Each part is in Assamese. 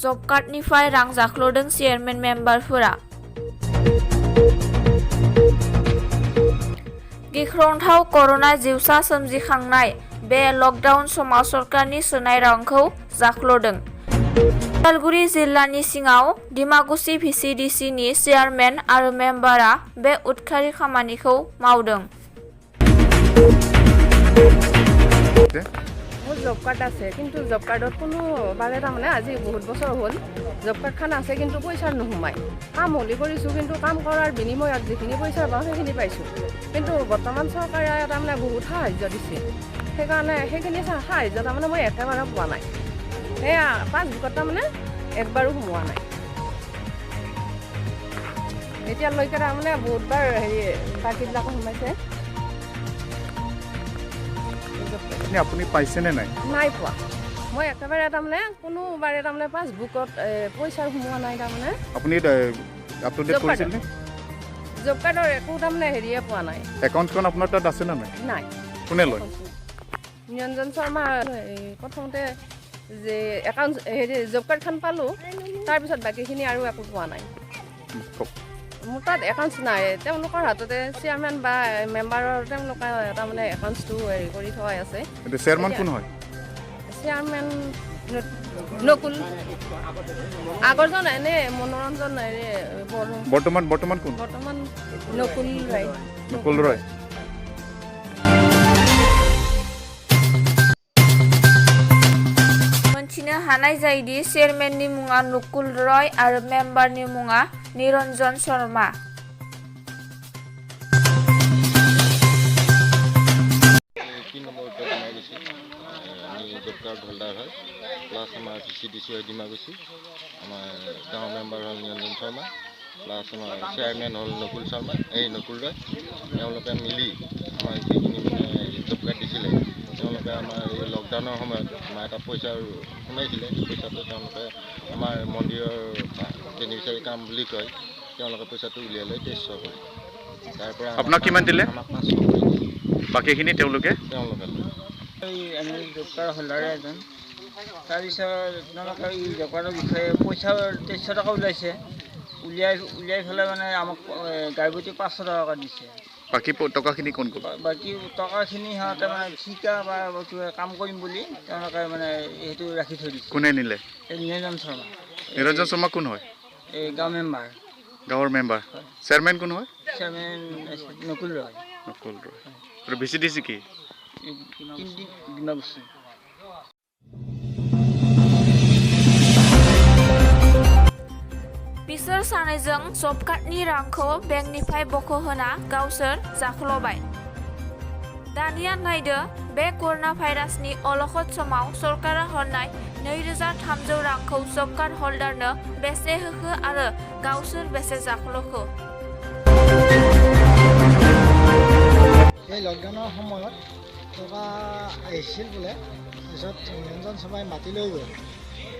जब कार्डनिफ्राय रां जाख्ल'दों चेयारमेन मेम्बारफोरा। गिख्रंथाव कर'ना जिउसा सोमजिखांनाय बे लकडाउन समाव सरकारनि सोनाय रांखौ जाख्ल'दों। उदालगुरि जिल्लानि सिङाव डिमाकुसि VCDC नि चेयारमेन आरो मेम्बारा बे उदखारि खामानिखौ मावदों। মোৰ জব কাৰ্ড আছে কিন্তু জব কাৰ্ডত কোনো বাৰে তাৰমানে আজি বহুত বছৰ হ'ল জব কাৰ্ডখন আছে কিন্তু পইচা নোসোমায়। কাম হ'লে কৰিছোঁ কিন্তু কাম কৰাৰ বিনিময়ত যিখিনি পইচা পাওঁ সেইখিনি পাইছোঁ। কিন্তু বৰ্তমান চৰকাৰে তাৰমানে বহুত সাহায্য দিছে। সেইকাৰণে সেইখিনি সাহায্য তাৰমানে মই একেবাৰে পোৱা নাই। সেয়া পাছবুকত তাৰমানে একবাৰো সোমোৱা নাই। এতিয়ালৈকে তাৰমানে বহুতবাৰ বাকীবিলাকো সোমাইছে। আপুনি পাইছেনে নাই? নাই পোৱা। মই একেবাৰে তাৰমানে কোনোবাৰে তাৰমানে পাছবুকত পইচা সোমোৱা নাই তাৰমানে। আপুনি আপটুডেট কৰিছিল নে? জব কাৰ্ডৰ একো তাৰমানে হেৰিয়ে পোৱা নাই। একাউণ্টখন আপোনাৰ তাত আছে নে নাই? নাই। কোনে লয়? নিৰঞ্জন শৰ্মা প্ৰথমতে যে একাউণ্ট জব কাৰ্ডখন পালোঁ তাৰপিছত বাকীখিনি আৰু একো পোৱা নাই। মোৰ তাত একাউণ্টছ নাই। তেওঁলোকৰ হাততে চেয়াৰমেন বা মেম্বাৰৰ তেওঁলোকে তাৰমানে একাউণ্টছটো হেৰি কৰি থোৱাই আছে। চেয়াৰমেন কোন হয়? চেয়াৰমেন নকুল। আগৰজন এনে মনোৰঞ্জন বৰ্তমান কোন? বৰ্তমান নকুল ৰায়। নকুল ৰয়। मोनथिनो हानाय जायोदि चेयारमेननि मुङा नकुल रय आरो मेम्बारनि मुङा Niranjan Sharma. Job card holder হয় প্লাছ আমাৰ VCDC হয় ডিমাকুচি। আমাৰ গাঁৱৰ মেম্বাৰ হ'ল নিৰঞ্জন শৰ্মা প্লাছ আমাৰ চেয়াৰমেন হ'ল নকুল ৰয়। তেওঁলোকে মিলি আমাৰ যিখিনি মানে জব কাৰ্ড দিছিলে তেওঁলোকে আমাৰ এই লকডাউনৰ সময়ত আমাৰ এটা পইচা সোমাইছিলে। পইচাটো তেওঁলোকে আমাৰ মন্দিৰৰ বেনিফিচিয়াৰী কাম বুলি কয় তেওঁলোকে পইচাটো উলিয়াই লৈ 2300 কৰি। তাৰ পৰা আপোনাক কিমান দিলে? আমাক 500 কৰি দিলে। বাকীখিনি তেওঁলোকে আমি জব কাৰ্ড হোল্ডাৰে এজন। তাৰপিছত আপোনালোকে এই জব কাৰ্ডৰ বিষয়ে পইচা 2300 টকা ওলাইছে। উলিয়াই পেলাই মানে আমাক গাই প্ৰতি 500 টকা দিছে। বাকী টকাখিনি কোন ক'ব? বাকী টকাখিনি সিহঁতে মানে ঠিকা বা কিবা কাম কৰিম বুলি তেওঁলোকে মানে সেইটো ৰাখি থৈ দিছে। কোনে নিলে? এই নিৰঞ্জন শৰ্মা। নিৰঞ্জন শৰ্মা কোন হয়? এই গাঁও মেম্বাৰ। গাঁৱৰ মেম্বাৰ। চেয়াৰমেন কোন হয়? চেয়াৰমেন নকুল ৰয়। নকুল ৰয়। আৰু VCDC কি? ডিমাকুচি। बिसोर सानैजों जब कार्डनि रांखौ बेंकनिफ्राय बख'होना गावसोर जाख्ल'बाय। दानिया नायदो बे कर'ना भाइरासनि अलखद समाव सरकारा हरनाय 2300 रांखौ जब कार्ड हल्डारनो बेसे होखो आरो गावसोर बेसे जाख्ल'खो। এই লকডাউনৰ সময়ত টকা আহিছিল বোলে। তাৰপিছত নিৰঞ্জন শৰ্মাই মাতি লৈ গ'ল।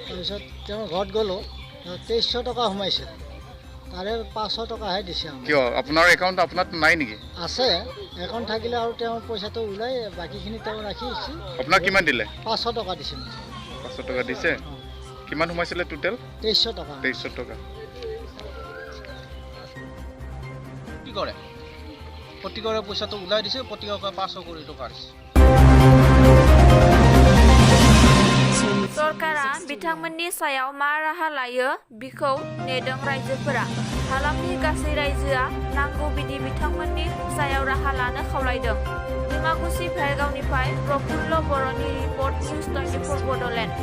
তাৰপিছত তেওঁৰ ঘৰত গ'লোঁ 2300 টকা সোমাইছিল। তাৰে 500 টকাহে দিছে। কিয় আপোনাৰ একাউণ্ট আপোনাৰ নাই নেকি? আছে একাউণ্ট থাকিলে আৰু তেওঁৰ পইচাটো ওলাই বাকীখিনি তেওঁ ৰাখিছিল। আপোনাক কিমান দিলে? 500 টকা দিছিল। 500 টকা দিছে। কিমান সোমাইছিলে টোটেল? 2300 টকা। 2300 টকা। কি কৰে? প্ৰতিগৰে পইচাটো ওলাই দিছে, প্ৰতিগৰে 500 কোটি টকা দিছে। सरकारा बिथांमोननि सायाव मा राहा लायो बिखौ नेदों रायजोफोरा। हालामनि गासै रायजोआ नांगौ बिदि बिथांमोननि सायाव राहा लानो खावलायदों। डिमाकुसि भेरगावनिफ्राय प्रफुल्ल बर'नि रिपर्ट निउज 24 बड'लेण्ड।